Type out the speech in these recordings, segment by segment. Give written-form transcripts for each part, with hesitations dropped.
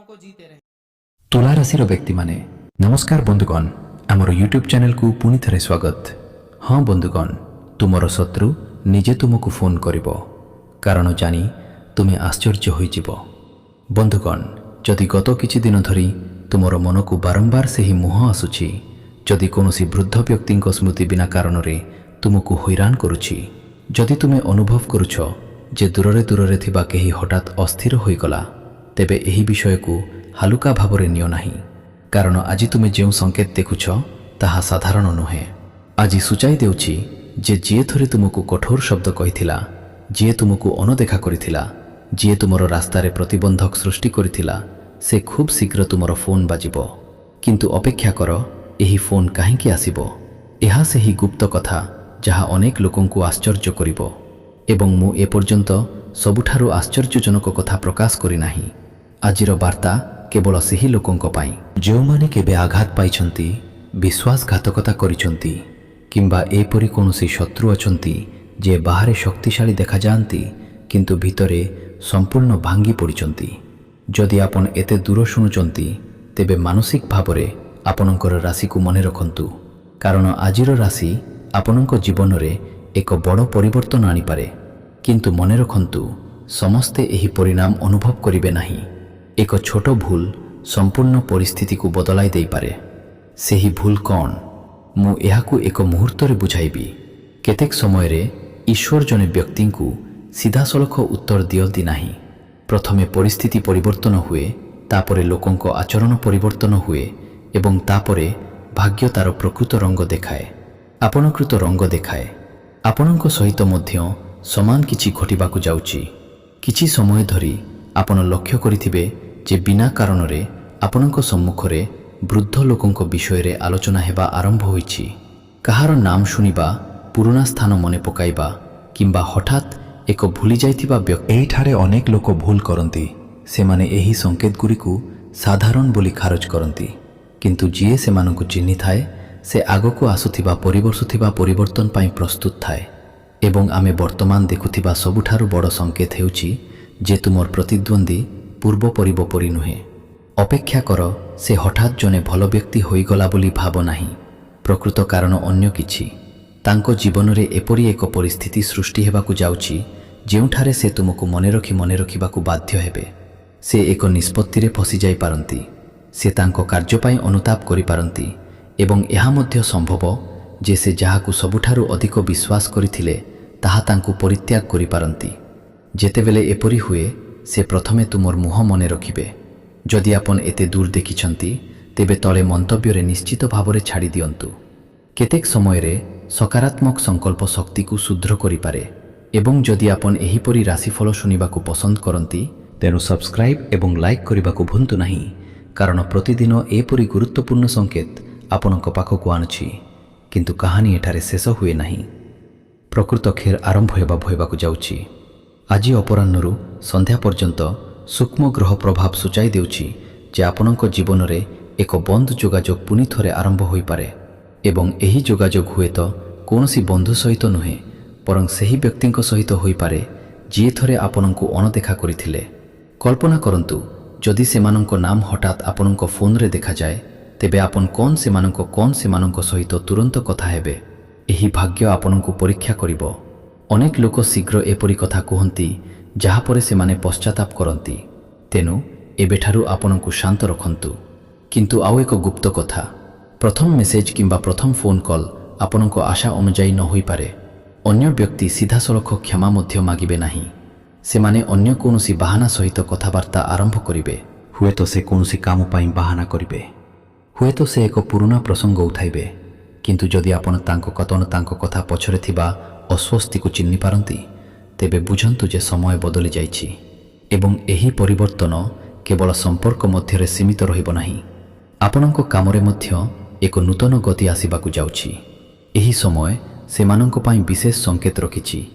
को जीते रहे। तुला राशिर व्यक्ति माने नमस्कार बंधुगण, आमर यूट्यूब चैनल को पुणी थे स्वागत। हाँ बंधुगण, तुमर शत्रु निजे तुमको फोन करिबो, कारण जानी तुम्हें आश्चर्य होइजिबो। बंधुगण, जदि गत किछि दिन धरी तुमर मन को बारंबार से ही मोह आसुछि, जदि कोनोसी वृद्ध व्यक्ति स्मृति बिना कारण रे तुमको हैरान करुछि, जदि तुम्हें अनुभव करुछ जे दूरे दूरे थिबा केही हठात अस्थिर होइगला, तेबे एही विषय को हालुका भावरे नियो नाही, कारण आज तुमे जो संकेत देखुछ ताहा साधारण नुहे। आज सूचाई देउछि जे जीए थरे तुमको कठोर शब्द कहिथिला, जीए तुमको अनदेखा करिथिला, जीए तुमर रास्तारे प्रतिबंधक सृष्टि करिथिला, से खूब शीघ्र तुमर फोन बाजिबो। किंतु अपेक्षा कर, एही फोन काहेकि आसिबो? एहा सेही गुप्त कथा जहा अनेक लोकंकु आश्चर्य करिबो, एवं मु एपर्यंत सबुठारु आश्चर्यजनक कथा प्रकाश करि नाही। आजिर वार्ता केवल सेही लोकंक पाई जो माने केबे आघात पाइछंती, विश्वासघातकता करिछंती, किंबा एपरि कोनोसी शत्रु अछंती जे बाहरे शक्तिशाली देखा जाती किंतु भितरे संपूर्ण भांगी पड़िछंती। जदि आपण एते दूर शुणुचंती, तेबे मानसिक भावरे आपणकर राशि को मने रखंतु, कारण आजिर राशि आपणक जीवन रे एक बड़ परिवर्तन आनी पारे। किंतु मने रखंतु, समस्ते एही परिणाम अनुभव करिवे नाही। एक छोट भूल संपूर्ण परिस्थिति को बदलाई देई पारे। सेही भूल कौन? मु एहाकु एक मुहूर्त रे बुझाइबी। केतेक समय रे ईश्वर जने व्यक्ति को सीधा सलख उत्तर दियंती नाही। प्रथमे परिस्थिति परिवर्तन हुए, तापरे लोकंक आचरण परिवर्तन हुए, एवं तापरे भाग्य तार प्रकृत रंग देखाए, आपणकृत रंग देखाए। आपणक सहित मध्य समान किछि घटिबाकु जाउछि। किछि समय धरी आपण लक्ष्य करिथिबे जे बिना कारण रे आपणक सम्मुखरे वृद्ध लोकंक विषय रे आलोचना हेबा आरंभ होइछि। कहार नाम शुनिबा, पुराना स्थान मने पकाइबा, किंबा हठात एक भूली जाइथिबा व्यक्ति। एठारे अनेक लोक भूल करंती। सेमाने एही संकेत गुरिकु साधारण बोली खारज करंती, किंतु जीए सेमानकु चिन्हि थाए, से आगको आसुथिबा परिवर्तुथिबा परिवर्तन पाई प्रस्तुत थाए। एवं आमे वर्तमान देखुथिबा सबुठारु बड़ संकेत हेउछि जे तुमर प्रतिद्वंदी पूर्व परिब परि नुहे। अपेक्षा कर, से हठात जने भल व्यक्ति होइगला बोली भाव नाही। प्रकृत कारण अन्य किछि। तांको जीवन रे एपरि एक परिस्थिति सृष्टि हेबाकु जाउछि जेउठारे से तुमको मने रखिबाकु बाध्य हेबे। से एक निष्पत्ति रे फसी जाई पारंती। से तांको कार्य पाई अनुताप करि पारंती, एवं एहा मध्य संभव जे से जाहाकु सबुठारु अधिक विश्वास करिथिले ताहा तांकु परित्याग करि पारंती। जेतेबेले एपरि हुए, से प्रथमे तुमर मुह मने रखिबे। जदि आपण एते दूर देखिछंती, तेबे तले मंतव्य रे निश्चित भावरे छाड़ी दियंतु। केतेक समय रे सकारात्मक संकल्प शक्ति को शुद्र करि पारे। एवं जदि आपण एहीपरि राशिफल शुनिबाकु पसंद करंती, तेनु सब्सक्राइब एवं लाइक करिबाकु भूलतु नाही, कारण प्रतिदिन एपरि गुरुत्वपूर्ण संकेत आपणक पाखकु आनुछि। किंतु कहानी एठारे शेष हुए नाही। प्रकृत खेर आरंभ होइबाकु जाउछि। आज अपराह्नरु संध्या पर्यंत सूक्ष्म ग्रह प्रभाव सूचाई देउछि जे आपणक जीवन रे एक बंद जोगाजोग पुनि थरे आरंभ होई पारे। एवं एही जोगाजोग हुए तो कोनोसी बंधु सहित नुहे, परं सेही व्यक्तिंक सहित होई पारे जे थरे आपणको अनदेखा करिथिले। कल्पना करंतु, जदि सेमानंक नाम हठात आपणक फोन रे देखा जाए, तेबे आपण कौन सेमानंक सहित तुरंत कथा हेबे। एही भाग्य आपणको परीक्षा करिबो। अनेक लोक शीघ्र एपरि कथा कहंती जहा परे सेमाने पश्चाताप करंती। तेनु एबेठारु आपणको शांत रखंतु। किंतु आउ एक गुप्त कथा, प्रथम मेसेज किंबा प्रथम फोन कॉल आपणको आशा अनुଯାयी न होई पारे। अन्य व्यक्ति सीधा सलख क्षमा मध्य मागिबे नाही। सेमाने अन्य कोनोसी बाहाना सहित कथाबार्ता आरंभ करिबे। हुए तो से कोनोसी काम पाई बाहाना करिबे, हुए तो से एक पुराना प्रसंग उठाइबे। किंतु जदि आपण तांको कथा पछरे थिबा अस्वस्थि को चिन्हि पारंती, तेबे बुझंतु जे समय बदली जाइछि। एवं एही परिवर्तन केवल संपर्क मध्यरे सीमित रहिबो नाही। आपणक कामरे मध्य एक नूतन गति आसिबाकु जाउछि। एही समय सेमानंक पाई विशेष संकेत रखिछि।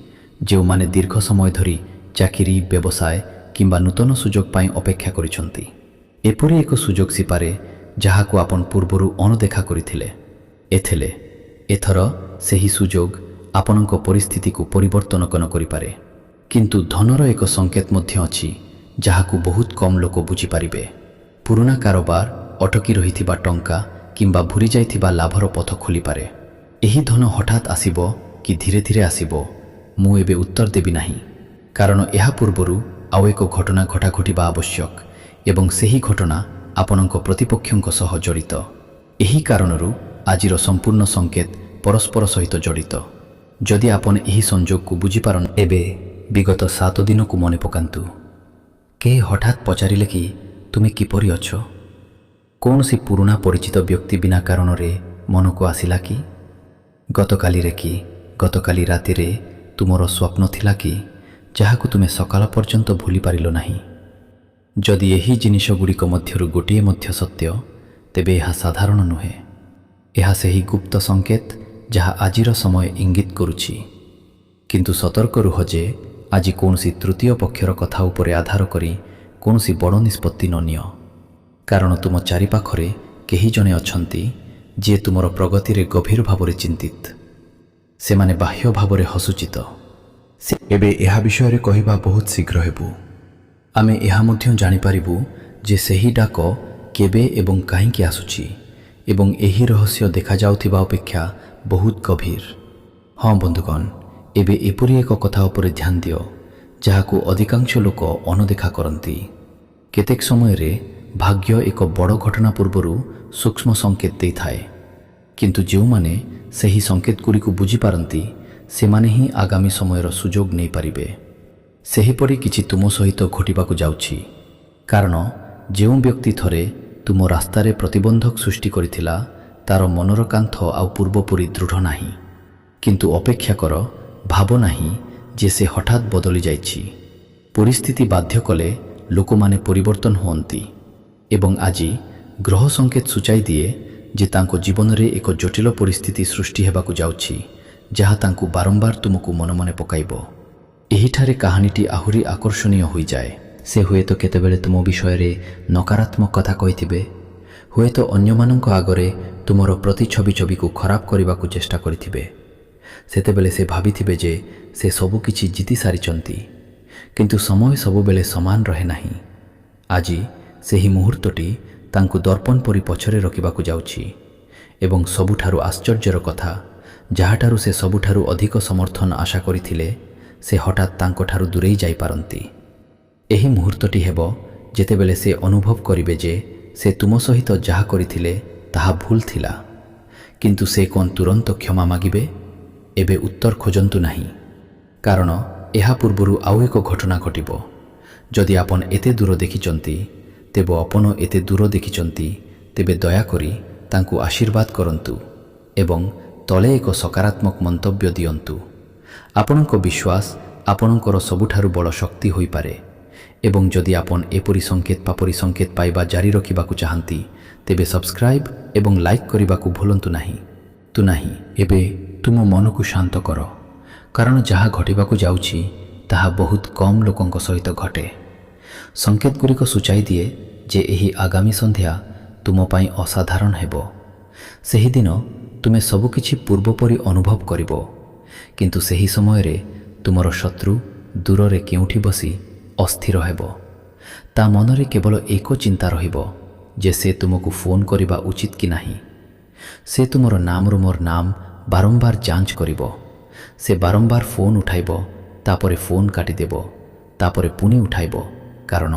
जे माने दीर्घ समय धरी चाकिरी, व्यवसाय किंबा नूतन सुजोग पाई अपेक्षा करिछंती। एपरि एक सुजोग सिपारे जहाकु आपण पूर्वरु अनदेखा करिथिले। एथर सेही सुजोग आपणक परिस्थिति को परिवर्तन कन करि पारे। किंतु धनर एक संकेत मध्य अछि जहाकु बहुत कम लोक बुझी पारिबे। ପୁରୁଣା କାରବାର, ଅଟକି ରହିଥିବା ଟଙ୍କା କିମ୍ବା ଭୁଲି ଯାଇଥିବା ଲାଭର ପଥ ଖୋଲିପାରେ। ଏହି ଧନ ହଠାତ୍ ଆସିବ କି ଧୀରେ ଧୀରେ ଆସିବ, ମୁଁ ଏବେ ଉତ୍ତର ଦେବି ନାହିଁ, କାରଣ ଏହା ପୂର୍ବରୁ ଆଉ ଏକ ଘଟଣା ଘଟିବା ଆବଶ୍ୟକ ଏବଂ ସେହି ଘଟଣା ଆପଣଙ୍କ ପ୍ରତିପକ୍ଷଙ୍କ ସହ ଜଡ଼ିତ। ଏହି କାରଣରୁ ଆଜିର ସମ୍ପୂର୍ଣ୍ଣ ସଂକେତ ପରସ୍ପର ସହିତ ଜଡ଼ିତ। ଯଦି ଆପଣ ଏହି ସଂଯୋଗକୁ ବୁଝିପାରନ୍ତି, ଏବେ ବିଗତ 7 ଦିନକୁ ମନେ ପକାନ୍ତୁ। କେହି ହଠାତ୍ ପଚାରିଲେ କି ତୁମେ କିପରି ଅଛ? କୌଣସି ପୁରୁଣା ପରିଚିତ ବ୍ୟକ୍ତି ବିନା କାରଣରେ ମନକୁ ଆସିଲା କି? ଗତକାଲିରେ କି ଗତକାଲି ରାତିରେ ତୁମର ସ୍ୱପ୍ନ ଥିଲା କି ଯାହାକୁ ତୁମେ ସକାଳ ପର୍ଯ୍ୟନ୍ତ ଭୁଲି ପାରିଲ ନାହିଁ? ଯଦି ଏହି ଜିନିଷଗୁଡ଼ିକ ମଧ୍ୟରୁ ଗୋଟିଏ ମଧ୍ୟ ସତ୍ୟ, ତେବେ ଏହା ସାଧାରଣ ନୁହେଁ। ଏହା ସେହି ଗୁପ୍ତ ସଂକେତ ଯାହା ଆଜିର ସମୟ ଇଙ୍ଗିତ କରୁଛି। କିନ୍ତୁ ସତର୍କ ରୁହ ଯେ ଆଜି କୌଣସି ତୃତୀୟ ପକ୍ଷର କଥା ଉପରେ ଆଧାର କରି କୌଣସି ବଡ଼ ନିଷ୍ପତ୍ତି ନ ନିଅ, କାରଣ ତୁମ ଚାରିପାଖରେ କେହି ଜଣେ ଅଛନ୍ତି ଯିଏ ତୁମର ପ୍ରଗତିରେ ଗଭୀର ଭାବରେ ଚିନ୍ତିତ। ସେମାନେ ବାହ୍ୟ ଭାବରେ ହସୁଚିତ। ଏବେ ଏହା ବିଷୟରେ କହିବା ବହୁତ ଶୀଘ୍ର ହେବ। ଆମେ ଏହା ମଧ୍ୟ ଜାଣିପାରିବୁ ଯେ ସେହି ଡାକ କେବେ ଏବଂ କାହିଁକି ଆସୁଛି ଏବଂ ଏହି ରହସ୍ୟ ଦେଖାଯାଉଥିବା ଅପେକ୍ଷା ବହୁତ ଗଭୀର। ହଁ ବନ୍ଧୁଗଣ, ଏବେ ଏପରି ଏକ କଥା ଉପରେ ଧ୍ୟାନ ଦିଅ ଯାହାକୁ ଅଧିକାଂଶ ଲୋକ ଅନଦେଖା କରନ୍ତି। କେତେକ ସମୟରେ ଭାଗ୍ୟ ଏକ ବଡ଼ ଘଟଣା ପୂର୍ବରୁ ସୂକ୍ଷ୍ମ ସଂକେତ ଦେଇଥାଏ, କିନ୍ତୁ ଯେଉଁମାନେ ସେହି ସଂକେତଗୁଡ଼ିକୁ ବୁଝିପାରନ୍ତି ସେମାନେ ହିଁ ଆଗାମୀ ସମୟର ସୁଯୋଗ ନେଇପାରିବେ। ସେହିପରି କିଛି ତୁମ ସହିତ ଘଟିବାକୁ ଯାଉଛି, କାରଣ ଯେଉଁ ବ୍ୟକ୍ତି ଥରେ ତୁମ ରାସ୍ତାରେ ପ୍ରତିବନ୍ଧକ ସୃଷ୍ଟି କରିଥିଲା ତାର ମନର କାନ୍ଥ ଆଉ ପୂର୍ବପରି ଦୃଢ଼ ନାହିଁ। କିନ୍ତୁ ଅପେକ୍ଷା କର, ଭାବ ନାହିଁ ଯେ ସେ ହଠାତ୍ ବଦଳି ଯାଇଛି। ପରିସ୍ଥିତି ବାଧ୍ୟ କଲେ ଲୋକମାନେ ପରିବର୍ତ୍ତନ ହୁଅନ୍ତି ଏବଂ ଆଜି ଗ୍ରହ ସଂକେତ ସୂଚାଇ ଦିଏ ଯେ ତାଙ୍କ ଜୀବନରେ ଏକ ଜଟିଳ ପରିସ୍ଥିତି ସୃଷ୍ଟି ହେବାକୁ ଯାଉଛି ଯାହା ତାଙ୍କୁ ବାରମ୍ବାର ତୁମକୁ ମନେ ମନେ ପକାଇବ। ଏହିଠାରେ କାହାଣୀଟି ଆହୁରି ଆକର୍ଷଣୀୟ ହୋଇଯାଏ। ସେ ହୁଏତ କେତେବେଳେ ତୁମ ବିଷୟରେ ନକାରାତ୍ମକ କଥା କହିଥିବେ, ହୁଏତ ଅନ୍ୟମାନଙ୍କ ଆଗରେ ତୁମର ପ୍ରତିଛବିକୁ ଖରାପ କରିବାକୁ ଚେଷ୍ଟା କରିଥିବେ। ସେତେବେଳେ ସେ ଭାବିଥିବେ ଯେ ସେ ସବୁକିଛି ଜିତି ସାରିଛନ୍ତି, କିନ୍ତୁ ସମୟ ସବୁବେଳେ ସମାନ ରହେ ନାହିଁ। ଆଜି ସେହି ମୁହୂର୍ତ୍ତଟି ତାଙ୍କୁ ଦର୍ପଣ ପରି ପଛରେ ରଖିବାକୁ ଯାଉଛି ଏବଂ ସବୁଠାରୁ ଆଶ୍ଚର୍ଯ୍ୟର କଥା, ଯାହାଠାରୁ ସେ ସବୁଠାରୁ ଅଧିକ ସମର୍ଥନ ଆଶା କରିଥିଲେ ସେ ହଠାତ୍ ତାଙ୍କଠାରୁ ଦୂରେଇ ଯାଇପାରନ୍ତି। ଏହି ମୁହୂର୍ତ୍ତଟି ହେବ ଯେତେବେଳେ ସେ ଅନୁଭବ କରିବେ ଯେ ସେ ତୁମ ସହିତ ଯାହା କରିଥିଲେ ତାହା ଭୁଲ ଥିଲା। କିନ୍ତୁ ସେ କ'ଣ ତୁରନ୍ତ କ୍ଷମା ମାଗିବେ? ଏବେ ଉତ୍ତର ଖୋଜନ୍ତୁ ନାହିଁ, କାରଣ ଏହା ପୂର୍ବରୁ ଆଉ ଏକ ଘଟଣା ଘଟିବ। ଯଦି ଆପଣ ଏତେ ଦୂର ଦେଖିଛନ୍ତି, ତେବେ ଆପଣ ଏତେ ଦୂର ଦେଖିଛନ୍ତି, ତେବେ ଦୟାକରି ତାଙ୍କୁ ଆଶୀର୍ବାଦ କରନ୍ତୁ ଏବଂ ତଳେ ଏକ ସକାରାତ୍ମକ ମନ୍ତବ୍ୟ ଦିଅନ୍ତୁ। ଆପଣଙ୍କ ବିଶ୍ୱାସ ଆପଣଙ୍କର ସବୁଠାରୁ ବଡ଼ ଶକ୍ତି ହୋଇପାରେ ଏବଂ ଯଦି ଆପଣ ଏପରି ସଂକେତ ପାଇବା ଜାରି ରଖିବାକୁ ଚାହାନ୍ତି, ତେବେ ସବସ୍କ୍ରାଇବ୍ ଏବଂ ଲାଇକ୍ କରିବାକୁ ଭୁଲନ୍ତୁ ନାହିଁ। ଏବେ ତୁମ ମନକୁ ଶାନ୍ତ କର, କାରଣ ଯାହା ଘଟିବାକୁ ଯାଉଛି ତାହା ବହୁତ କମ୍ ଲୋକଙ୍କ ସହିତ ଘଟେ। ସଂକେତଗୁଡ଼ିକ ସୂଚାଇ ଦିଏ ଯେ ଏହି ଆଗାମୀ ସନ୍ଧ୍ୟା ତୁମ ପାଇଁ ଅସାଧାରଣ ହେବ। ସେହିଦିନ ତୁମେ ସବୁକିଛି ପୂର୍ବପରି ଅନୁଭବ କରିବ, କିନ୍ତୁ ସେହି ସମୟରେ ତୁମର ଶତ୍ରୁ ଦୂରରେ କେଉଁଠି ବସି ଅସ୍ଥିର ହେବ। ତା ମନରେ କେବଳ ଏକ ଚିନ୍ତା ରହିବ ଯେ ସେ ତୁମକୁ ଫୋନ୍ କରିବା ଉଚିତ କି ନାହିଁ। ସେ ତୁମର ନାମରୁ ମୋର ନାମ ବାରମ୍ବାର ଯାଞ୍ଚ କରିବ। ସେ ବାରମ୍ବାର ଫୋନ୍ ଉଠାଇବ, ତାପରେ ଫୋନ୍ କାଟିଦେବ, ତାପରେ ପୁଣି ଉଠାଇବ, କାରଣ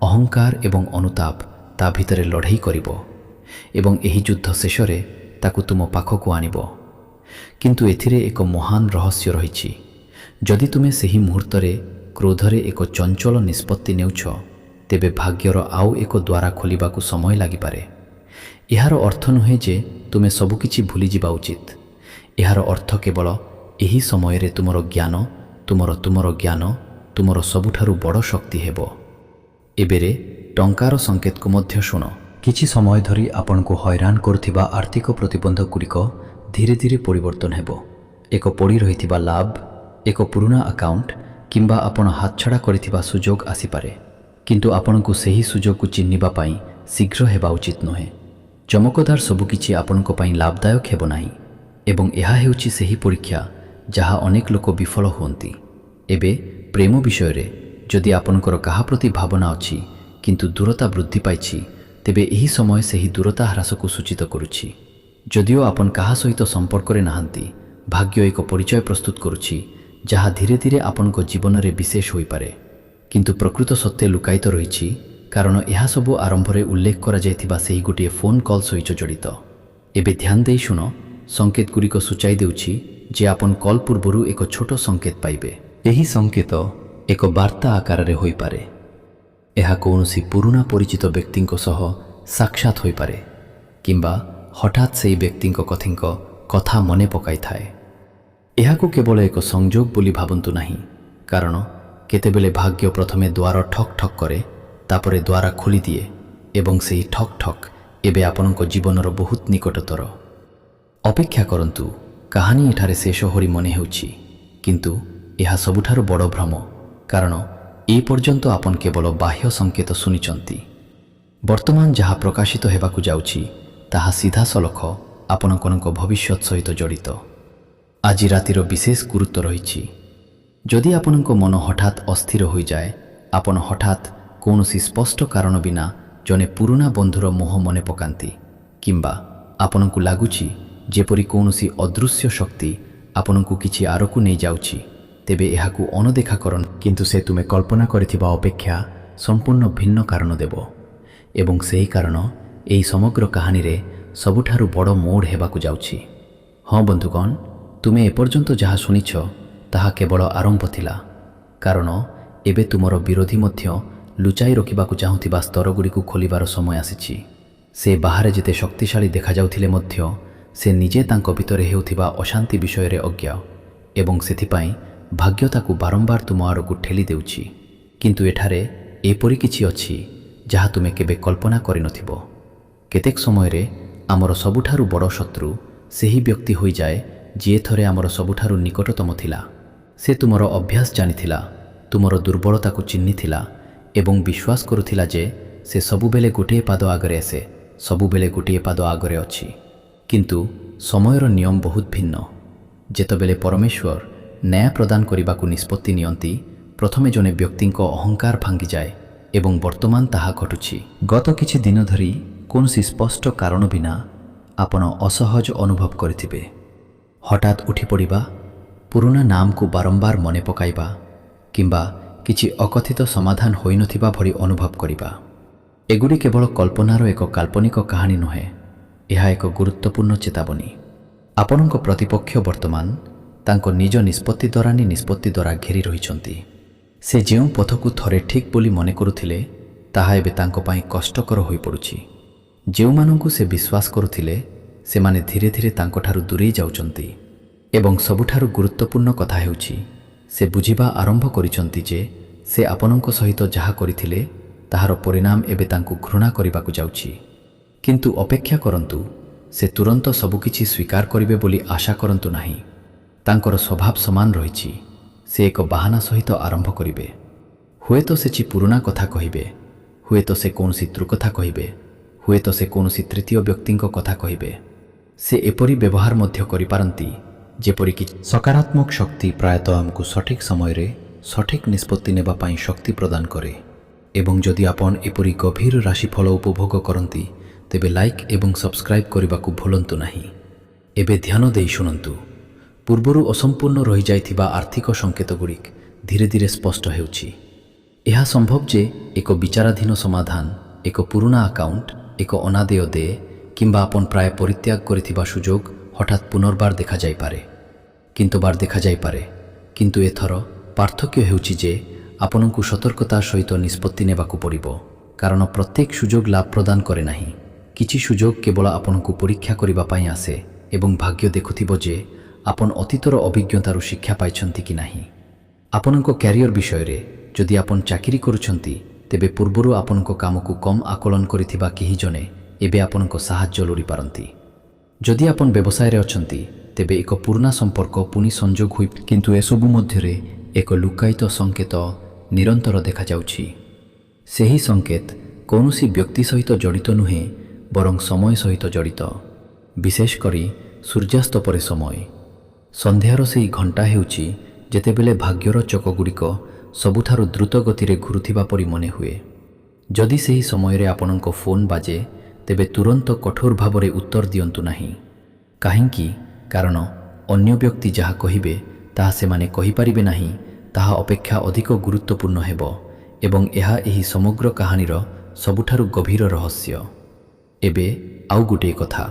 ଅହଙ୍କାର ଏବଂ ଅନୁତାପ ତା ଭିତରେ ଲଢ଼େଇ କରିବ ଏବଂ ଏହି ଯୁଦ୍ଧ ଶେଷରେ ତାକୁ ତୁମ ପାଖକୁ ଆଣିବ। କିନ୍ତୁ ଏଥିରେ ଏକ ମହାନ ରହସ୍ୟ ରହିଛି। ଯଦି ତୁମେ ସେହି ମୁହୂର୍ତ୍ତରେ କ୍ରୋଧରେ ଏକ ଚଞ୍ଚଳ ନିଷ୍ପତ୍ତି ନେଉଛ, ତେବେ ଭାଗ୍ୟର ଆଉ ଏକ ଦ୍ୱାର ଖୋଲିବାକୁ ସମୟ ଲାଗିପାରେ। ଏହାର ଅର୍ଥ ନୁହେଁ ଯେ ତୁମେ ସବୁକିଛି ଭୁଲିଯିବା ଉଚିତ। ଏହାର ଅର୍ଥ କେବଳ ଏହି ସମୟରେ ତୁମର ଜ୍ଞାନ ତୁମର ସବୁଠାରୁ ବଡ଼ ଶକ୍ତି ହେବ। ଏବେରେ ଟଙ୍କାର ସଂକେତକୁ ମଧ୍ୟ ଶୁଣ। କିଛି ସମୟ ଧରି ଆପଣଙ୍କୁ ହଇରାଣ କରୁଥିବା ଆର୍ଥିକ ପ୍ରତିବନ୍ଧକଗୁଡ଼ିକ ଧୀରେ ଧୀରେ ପରିବର୍ତ୍ତନ ହେବ। ଏକ ପଡ଼ି ରହିଥିବା ଲାଭ, ଏକ ପୁରୁଣା ଆକାଉଣ୍ଟ କିମ୍ବା ଆପଣ ହାତଛଡ଼ା କରିଥିବା ସୁଯୋଗ ଆସିପାରେ, କିନ୍ତୁ ଆପଣଙ୍କୁ ସେହି ସୁଯୋଗକୁ ଚିହ୍ନିବା ପାଇଁ ଶୀଘ୍ର ହେବା ଉଚିତ ନୁହେଁ। ଚମକଦାର ସବୁକିଛି ଆପଣଙ୍କ ପାଇଁ ଲାଭଦାୟକ ହେବ ନାହିଁ ଏବଂ ଏହା ହେଉଛି ସେହି ପରୀକ୍ଷା ଯାହା ଅନେକ ଲୋକ ବିଫଳ ହୁଅନ୍ତି। ଏବେ ପ୍ରେମ ବିଷୟରେ ଯଦି ଆପଣଙ୍କର କାହା ପ୍ରତି ଭାବନା ଅଛି କିନ୍ତୁ ଦୂରତା ବୃଦ୍ଧି ପାଇଛି, ତେବେ ଏହି ସମୟ ସେହି ଦୂରତା ହ୍ରାସକୁ ସୂଚିତ କରୁଛି। ଯଦିଓ ଆପଣ କାହା ସହିତ ସମ୍ପର୍କରେ ନାହାନ୍ତି, ଭାଗ୍ୟ ଏକ ପରିଚୟ ପ୍ରସ୍ତୁତ କରୁଛି ଯାହା ଧୀରେ ଧୀରେ ଆପଣଙ୍କ ଜୀବନରେ ବିଶେଷ ହୋଇପାରେ। କିନ୍ତୁ ପ୍ରକୃତ ସତ୍ୟ ଲୁକାୟିତ ରହିଛି, କାରଣ ଏହା ସବୁ ଆରମ୍ଭରେ ଉଲ୍ଲେଖ କରାଯାଇଥିବା ସେହି ଗୋଟିଏ ଫୋନ୍ କଲ୍ ସହିତ ଜଡ଼ିତ। ଏବେ ଧ୍ୟାନ ଦେଇ ଶୁଣ, ସଂକେତଗୁଡ଼ିକ ସୂଚାଇ ଦେଉଛି ଯେ ଆପଣ କଲ୍ ପୂର୍ବରୁ ଏକ ଛୋଟ ସଂକେତ ପାଇବେ। ଏହି ସଂକେତ ଏକ ବାର୍ତ୍ତା ଆକାରରେ ହୋଇପାରେ। ଏହା କୌଣସି ପୁରୁଣା ପରିଚିତ ବ୍ୟକ୍ତିଙ୍କ ସହ ସାକ୍ଷାତ ହୋଇପାରେ, କିମ୍ବା ହଠାତ୍ ସେହି ବ୍ୟକ୍ତିଙ୍କ କଥା ମନେ ପକାଇଥାଏ। ଏହାକୁ କେବଳ ଏକ ସଂଯୋଗ ବୋଲି ଭାବନ୍ତୁ ନାହିଁ, କାରଣ କେତେବେଳେ ଭାଗ୍ୟ ପ୍ରଥମେ ଦ୍ୱାର ଠକ୍ ଠକ୍ କରେ, ତାପରେ ଦ୍ୱାର ଖୋଲିଦିଏ ଏବଂ ସେହି ଠକ୍ ଠକ୍ ଏବେ ଆପଣଙ୍କ ଜୀବନର ବହୁତ ନିକଟତର। ଅପେକ୍ଷା କରନ୍ତୁ, କାହାଣୀ ଏଠାରେ ଶେଷ ହୋଇ ମନେ ହେଉଛି, କିନ୍ତୁ ଏହା ସବୁଠାରୁ ବଡ଼ ଭ୍ରମ, କାରଣ ଏ ପର୍ଯ୍ୟନ୍ତ ଆପଣ କେବଳ ବାହ୍ୟ ସଂକେତ ଶୁଣିଛନ୍ତି। ବର୍ତ୍ତମାନ ଯାହା ପ୍ରକାଶିତ ହେବାକୁ ଯାଉଛି ତାହା ସିଧାସଳଖ ଆପଣଙ୍କ ଭବିଷ୍ୟତ ସହିତ ଜଡ଼ିତ। ଆଜି ରାତିର ବିଶେଷ ଗୁରୁତ୍ୱ ରହିଛି। ଯଦି ଆପଣଙ୍କ ମନ ହଠାତ୍ ଅସ୍ଥିର ହୋଇଯାଏ, ଆପଣ ହଠାତ୍ କୌଣସି ସ୍ପଷ୍ଟ କାରଣ ବିନା ଜଣେ ପୁରୁଣା ବନ୍ଧୁର ମୁହଁ ମନେ ପକାନ୍ତି, କିମ୍ବା ଆପଣଙ୍କୁ ଲାଗୁଛି ଯେପରି କୌଣସି ଅଦୃଶ୍ୟ ଶକ୍ତି ଆପଣଙ୍କୁ କିଛି ଆରକୁ ନେଇଯାଉଛି, ତେବେ ଏହାକୁ ଅଣଦେଖା କରନ୍ତୁ। କିନ୍ତୁ ସେ ତୁମେ କଳ୍ପନା କରିଥିବା ଅପେକ୍ଷା ସମ୍ପୂର୍ଣ୍ଣ ଭିନ୍ନ କାରଣ ଦେବ, ଏବଂ ସେହି କାରଣ ଏହି ସମଗ୍ର କାହାଣୀରେ ସବୁଠାରୁ ବଡ଼ ମୋଡ଼ ହେବାକୁ ଯାଉଛି। ହଁ ବନ୍ଧୁଗଣ, ତୁମେ ଏପର୍ଯ୍ୟନ୍ତ ଯାହା ଶୁଣିଛ ତାହା କେବଳ ଆରମ୍ଭ ଥିଲା, କାରଣ ଏବେ ତୁମର ବିରୋଧୀ ମଧ୍ୟ ଲୁଚାଇ ରଖିବାକୁ ଚାହୁଁଥିବା ସ୍ତରଗୁଡ଼ିକୁ ଖୋଲିବାର ସମୟ ଆସିଛି। ସେ ବାହାରେ ଯେତେ ଶକ୍ତିଶାଳୀ ଦେଖାଯାଉଥିଲେ ମଧ୍ୟ ସେ ନିଜେ ତାଙ୍କ ଭିତରେ ହେଉଥିବା ଅଶାନ୍ତି ବିଷୟରେ ଅଜ୍ଞ, ଏବଂ ସେଥିପାଇଁ ଭାଗ୍ୟ ତାକୁ ବାରମ୍ବାର ତୁମ ଆଡ଼କୁ ଠେଲି ଦେଉଛି। କିନ୍ତୁ ଏଠାରେ ଏପରି କିଛି ଅଛି ଯାହା ତୁମେ କେବେ କଳ୍ପନା କରିନଥିବ। କେତେକ ସମୟରେ ଆମର ସବୁଠାରୁ ବଡ଼ ଶତ୍ରୁ ସେହି ବ୍ୟକ୍ତି ହୋଇଯାଏ ଯିଏ ଥରେ ଆମର ସବୁଠାରୁ ନିକଟତମ ଥିଲା। ସେ ତୁମର ଅଭ୍ୟାସ ଜାଣିଥିଲା, ତୁମର ଦୁର୍ବଳତାକୁ ଚିହ୍ନିଥିଲା ଏବଂ ବିଶ୍ୱାସ କରୁଥିଲା ଯେ ସେ ସବୁବେଳେ ଗୋଟିଏ ପାଦ ଆଗରେ ଆସେ, ସବୁବେଳେ ଗୋଟିଏ ପାଦ ଆଗରେ ଅଛି। କିନ୍ତୁ ସମୟର ନିୟମ ବହୁତ ଭିନ୍ନ। ଯେତେବେଳେ ପରମେଶ୍ୱର ନ୍ୟାୟ ପ୍ରଦାନ କରିବାକୁ ନିଷ୍ପତ୍ତି ନିଅନ୍ତି, ପ୍ରଥମେ ଜଣେ ବ୍ୟକ୍ତିଙ୍କ ଅହଙ୍କାର ଭାଙ୍ଗିଯାଏ, ଏବଂ ବର୍ତ୍ତମାନ ତାହା ଘଟୁଛି। ଗତ କିଛି ଦିନ ଧରି କୌଣସି ସ୍ପଷ୍ଟ କାରଣ ବିନା ଆପଣ ଅସହଜ ଅନୁଭବ କରିଥିବେ। ହଠାତ୍ ଉଠିପଡ଼ିବା, ପୁରୁଣା ନାମକୁ ବାରମ୍ବାର ମନେ ପକାଇବା, କିମ୍ବା କିଛି ଅକଥିତ ସମାଧାନ ହୋଇନଥିବା ଭଳି ଅନୁଭବ କରିବା। ଏଗୁଡ଼ି କେବଳ କଳ୍ପନାର ଏକ କାଳ୍ପନିକ କାହାଣୀ ନୁହେଁ, ଏହା ଏକ ଗୁରୁତ୍ୱପୂର୍ଣ୍ଣ ଚେତାବନୀ। ଆପଣଙ୍କ ପ୍ରତିପକ୍ଷ ବର୍ତ୍ତମାନ ତାଙ୍କ ନିଜ ନିଷ୍ପତ୍ତି ଦ୍ୱାରା ଘେରି ରହିଛନ୍ତି। ସେ ଯେଉଁ ପଥକୁ ଥରେ ଠିକ୍ ବୋଲି ମନେ କରୁଥିଲେ, ତାହା ଏବେ ତାଙ୍କ ପାଇଁ କଷ୍ଟକର ହୋଇପଡ଼ୁଛି। ଯେଉଁମାନଙ୍କୁ ସେ ବିଶ୍ୱାସ କରୁଥିଲେ, ସେମାନେ ଧୀରେ ଧୀରେ ତାଙ୍କଠାରୁ ଦୂରେଇ ଯାଉଛନ୍ତି। ଏବଂ ସବୁଠାରୁ ଗୁରୁତ୍ୱପୂର୍ଣ୍ଣ କଥା ହେଉଛି, ସେ ବୁଝିବା ଆରମ୍ଭ କରିଛନ୍ତି ଯେ ସେ ଆପଣଙ୍କ ସହିତ ଯାହା କରିଥିଲେ ତାହାର ପରିଣାମ ଏବେ ତାଙ୍କୁ ଘୃଣା କରିବାକୁ ଯାଉଛି। କିନ୍ତୁ ଅପେକ୍ଷା କରନ୍ତୁ, ସେ ତୁରନ୍ତ ସବୁକିଛି ସ୍ୱୀକାର କରିବେ ବୋଲି ଆଶା କରନ୍ତୁ ନାହିଁ। ତାଙ୍କର ସ୍ୱଭାବ ସମାନ ରହିଛି। ସେ ଏକ ବାହାନା ସହିତ ଆରମ୍ଭ କରିବେ। ହୁଏତ ସେ କିଛି ପୁରୁଣା କଥା କହିବେ, ହୁଏତ ସେ କୌଣସି ତ୍ରୁକଥା କହିବେ, ହୁଏତ ସେ କୌଣସି ତୃତୀୟ ବ୍ୟକ୍ତିଙ୍କ କଥା କହିବେ। ସେ ଏପରି ବ୍ୟବହାର ମଧ୍ୟ କରିପାରନ୍ତି ଯେପରିକି ସକାରାତ୍ମକ ଶକ୍ତି ପ୍ରାୟତଃ ଆମକୁ ସଠିକ୍ ସମୟରେ ସଠିକ୍ ନିଷ୍ପତ୍ତି ନେବା ପାଇଁ ଶକ୍ତି ପ୍ରଦାନ କରେ। ଏବଂ ଯଦି ଆପଣ ଏପରି ଗଭୀର ରାଶିଫଳ ଉପଭୋଗ କରନ୍ତି, ତେବେ ଲାଇକ୍ ଏବଂ ସବସ୍କ୍ରାଇବ୍ କରିବାକୁ ଭୁଲନ୍ତୁ ନାହିଁ। ଏବେ ଧ୍ୟାନ ଦେଇ ଶୁଣନ୍ତୁ। ପୂର୍ବରୁ ଅସମ୍ପୂର୍ଣ୍ଣ ରହିଯାଇଥିବା ଆର୍ଥିକ ସଂକେତଗୁଡ଼ିକ ଧୀରେ ଧୀରେ ସ୍ପଷ୍ଟ ହେଉଛି। ଏହା ସମ୍ଭବ ଯେ ଏକ ବିଚାରାଧୀନ ସମାଧାନ, ଏକ ପୁରୁଣା ଆକାଉଣ୍ଟ, ଏକ ଅନାଦେୟ ଦେୟ, କିମ୍ବା ଆପଣ ପ୍ରାୟ ପରିତ୍ୟାଗ କରିଥିବା ସୁଯୋଗ ହଠାତ୍ ପୁନର୍ବାର ଦେଖାଯାଇପାରେ। କିନ୍ତୁ ଏଥର ପାର୍ଥକ୍ୟ ହେଉଛି ଯେ ଆପଣଙ୍କୁ ସତର୍କତାର ସହିତ ନିଷ୍ପତ୍ତି ନେବାକୁ ପଡ଼ିବ, କାରଣ ପ୍ରତ୍ୟେକ ସୁଯୋଗ ଲାଭ ପ୍ରଦାନ କରେ ନାହିଁ। କିଛି ସୁଯୋଗ କେବଳ ଆପଣଙ୍କୁ ପରୀକ୍ଷା କରିବା ପାଇଁ ଆସେ, ଏବଂ ଭାଗ୍ୟ ଦେଖୁଥିବ ଯେ ଆପଣ ଅତୀତର ଅଭିଜ୍ଞତାରୁ ଶିକ୍ଷା ପାଇଛନ୍ତି କି ନାହିଁ। ଆପଣଙ୍କ କ୍ୟାରିୟର ବିଷୟରେ ଯଦି ଆପଣ ଚାକିରି କରୁଛନ୍ତି, ତେବେ ପୂର୍ବରୁ ଆପଣଙ୍କ କାମକୁ କମ୍ ଆକଳନ କରିଥିବା କେହି ଜଣେ ଏବେ ଆପଣଙ୍କ ସାହାଯ୍ୟ ଲୋଡ଼ିପାରନ୍ତି। ଯଦି ଆପଣ ବ୍ୟବସାୟରେ ଅଛନ୍ତି, ତେବେ ଏକ ପୁରୁଣା ସମ୍ପର୍କ ପୁଣି ସଂଯୋଗ ହୋଇ, କିନ୍ତୁ ଏସବୁ ମଧ୍ୟରେ ଏକ ଲୁକାୟିତ ସଂକେତ ନିରନ୍ତର ଦେଖାଯାଉଛି। ସେହି ସଂକେତ କୌଣସି ବ୍ୟକ୍ତି ସହିତ ଜଡ଼ିତ ନୁହେଁ, ବରଂ ସମୟ ସହିତ ଜଡ଼ିତ। ବିଶେଷ କରି ସୂର୍ଯ୍ୟାସ୍ତ ପରେ ସମୟ। ସନ୍ଧ୍ୟାର ସେହି ଘଣ୍ଟା ହେଉଛି ଯେତେବେଳେ ଭାଗ୍ୟର ଚକଗୁଡ଼ିକ ସବୁଠାରୁ ଦ୍ରୁତ ଗତିରେ ଘୁରୁଥିବା ପରି ମନେ ହୁଏ। जदि सही समय आपणक फोन बाजे तेबे तुरंत कठोर भाव उत्तर दियंतु नहीं। काहेकि कारण अन्य व्यक्ति जहाँ कहिबे ताहा सेमाने कहिपारिबे नहीं ताहा अपेक्षा अधिक गुरुत्वपूर्ण हेबो एवं एहा एही समग्र कहानीर सबुठारु गभीर रहस्य। एबे आउ गोटे कथा,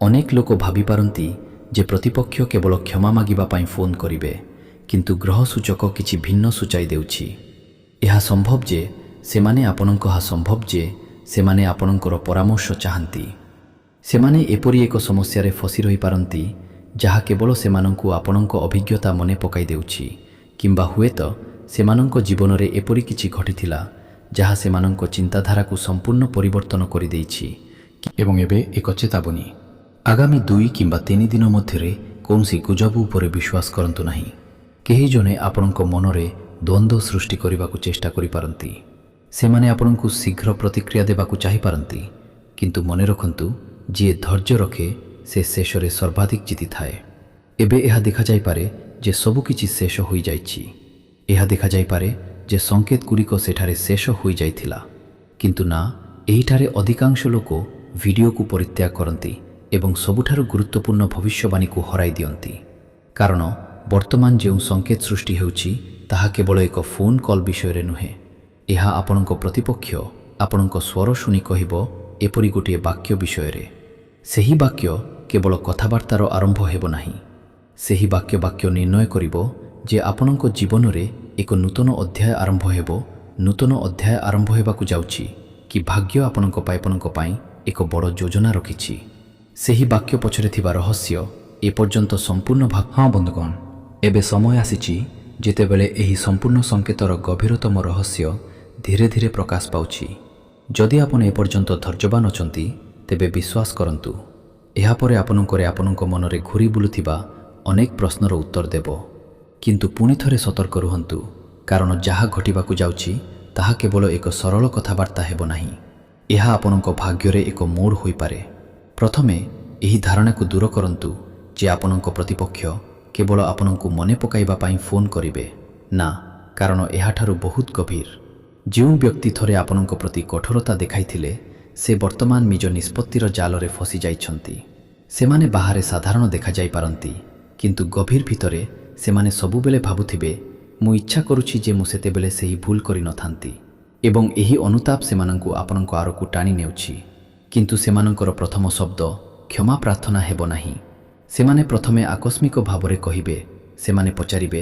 अनेक लोक भावी पारंती जे प्रतिपक्ष केवल क्षमा मागिबा पाई फोन करिवे किंतु ग्रह सूचक किछि भिन्न सूचाई देउछि। एहा संभव जे सेमाने आपणक हा संभव जे सेमाने आपणकर परामर्श चाहंती। सेमाने एपरि एक समस्या फसी रही पारंती जहा केवल सेमानंकु आपणक अभिज्ञता मने पकाई देउछि किंबा हुएत सेमानंक जीवन रे एपरि किछि घटिथिला जहा सेमानंक चिंताधारा को संपूर्ण परिवर्तन करि देइछि। एवं एबे एक चेतावनी, आगामी 2 किंबा 3 दिन मध्यरे कौनसी गुजब उपरे विश्वास करंतु नहीं। केही जने आपणक मनरे द्वंद्व सृष्टि करबाकू चेष्टा करि पारंती। सेमाने आपणकू शीघ्र प्रतिक्रिया देबाकू चाहि पारंती किंतु मने रखंतु जे धैर्य रखे से शेषरे सर्वाधिक जीति थाए। एबे एहा देखा जाई पारे जे सबु किछि शेष होई जाइछि। एहा देखा जाई पारे जे संकेत गुड़िक सेठारे शेष होई जाइथिला किंतु ना, एहिठारे अधिकांश लोक वीडियो को परित्याग करती एवं सबुठारु गुरुत्वपूर्ण भविष्यवाणी को हराई दियंती। कारण वर्तमान जो संकेत सृष्टि हेउछि ताहा केवल एक फोन कॉल विषय नुहे। एहा आपणक प्रतिपक्ष आपणक स्वर शुणी कहिबो एपरि गोटे वाक्य विषय रे। सेही वाक्य केवल कथाबार्तार आरंभ हेबो नाही। सेही वाक्य निर्णय करिबो जे आपणक जीवन रे एक नूतन अध्याय आरंभ हेबो, नूतन अध्याय आरंभ हेबाकू जाउछि कि भाग्य आपणक पाई एक बड़ योजना रखिछि। सेही वाक्य पछरे थिबा रहस्य एपर्यंत संपूर्ण भाग। हाँ बंधुगण, एबे समय आसीछि जेतेबेले एही संपूर्ण संकेतर गभीरतम रहस्य धीरे धीरे प्रकाश पाउछि। जदि आपण एपर्यंत धैर्यवान अछंती तेबे विश्वास करंतु, एहा परे आपणक मनरे घुरी बुलुथिबा अनेक प्रश्नर उत्तर देबो। किंतु पुणी थरे सतर्क रुहंतु, कारण जहा घटिबाकू जाउछि ताहा केवल एक सरल कथाबार्ता हेबो नाही। एहा आपणक भाग्यरे एक मोड़ होई पारे। प्रथमे एही धारणा को दूर करंतु जे आपणक प्रतिपक्ष केवल आपणकू मने पकाइबा पाई फोन करिवे ना, कारण एहाठारु बहुत गभीर। जो व्यक्ति थरे आपणक प्रति कठोरता देखाइथिले से वर्तमान निज निष्पत्तिर जालरे फसी जाइछंती। सेमाने बाहारे साधारण देखा जाई पारंती किंतु गभीर भितरे सेमाने सबुबेले भाबुथिबे मु इच्छा करुछि जे मु सेतेबेले सेही भूल करि नथांती एवं एही अनुताप सेमानंकु आपणक आरकू टाणी नेउछि। किंतु सेमानंकर प्रथम शब्द क्षमा प्रार्थना हेबो नाही। सेमाने प्रथमे आकस्मिक भावरे कहिबे, सेमाने पचारिबे